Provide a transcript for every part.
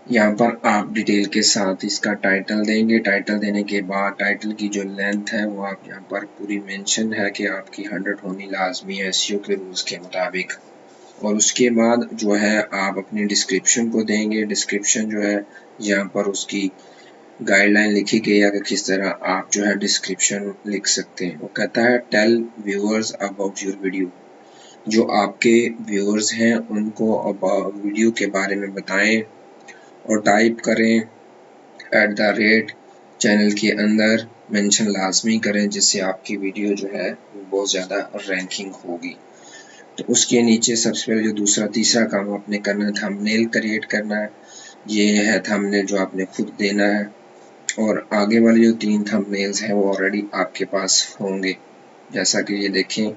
यहाँ पर आप डिटेल के साथ इसका टाइटल देंगे। टाइटल देने के बाद टाइटल की जो लेंथ है वो आप यहाँ पर पूरी मेंशन है कि आपकी 100 होनी लाजमी है एसईओ के रूल्स के मुताबिक। और उसके बाद जो है आप अपनी डिस्क्रिप्शन को देंगे। डिस्क्रिप्शन जो है यहाँ पर उसकी गाइडलाइन लिखी गई है कि किस तरह आप जो है डिस्क्रिप्शन लिख सकते हैं। वो कहता है tell viewers about your video. जो आपके व्यूअर्स हैं उनको वीडियो के बारे में बताएं और टाइप करें @ चैनल के अंदर मेंशन लाजमी करें जिससे आपकी वीडियो जो है बहुत ज़्यादा रैंकिंग होगी। तो उसके नीचे सबसे पहले जो तीसरा काम आपने करना है थंबनेल क्रिएट करना है। ये है थंबनेल जो आपने खुद देना है और आगे वाले जो 3 थंबनेल्स हैं वो ऑलरेडी आपके पास होंगे। जैसा कि ये देखें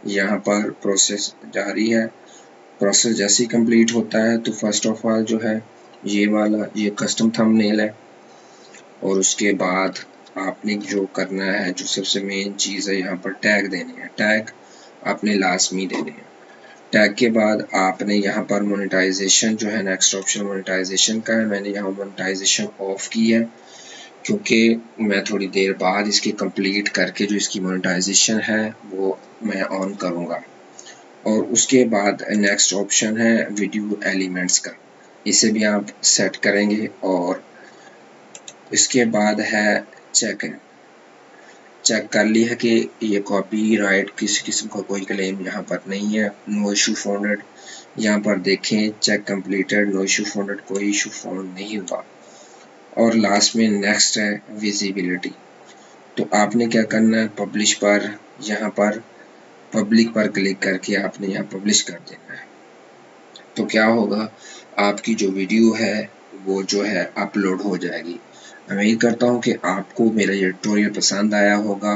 यहाँ पर प्रोसेस जारी है। प्रोसेस जैसे ही कंप्लीट होता है तो फर्स्ट ऑफ ऑल जो है ये कस्टम थंबनेल है और उसके बाद आपने जो करना है जो सबसे मेन चीज़ है यहाँ पर टैग देने हैं। टैग आपने लाजमी देने हैं। टैग के बाद आपने यहाँ पर मोनेटाइजेशन जो है नेक्स्ट ऑप्शन मोनेटाइजेशन का है। मैंने यहाँ मोनेटाइजेशन ऑफ की है क्योंकि मैं थोड़ी देर बाद इसकी कंप्लीट करके जो इसकी मोनेटाइजेशन है वो मैं ऑन करूँगा। और उसके बाद नेक्स्ट ऑप्शन है वीडियो एलिमेंट्स का, इसे भी आप सेट करेंगे। और इसके बाद है चेक कर लिया कि ये कॉपीराइट किसी किस्म का कोई क्लेम यहाँ पर नहीं है। नो इशू फाउंडेड यहाँ पर देखें check completed, no issue founded, कोई इशू फाउंड नहीं हुआ। और लास्ट में नेक्स्ट है विजिबिलिटी। तो आपने क्या करना है पब्लिश पर यहाँ पर पब्लिक पर क्लिक करके आपने यहाँ पब्लिश कर देना है। तो क्या होगा आपकी जो वीडियो है वो जो है अपलोड हो जाएगी। उम्मीद करता हूँ कि आपको मेरा ये ट्यूटोरियल पसंद आया होगा।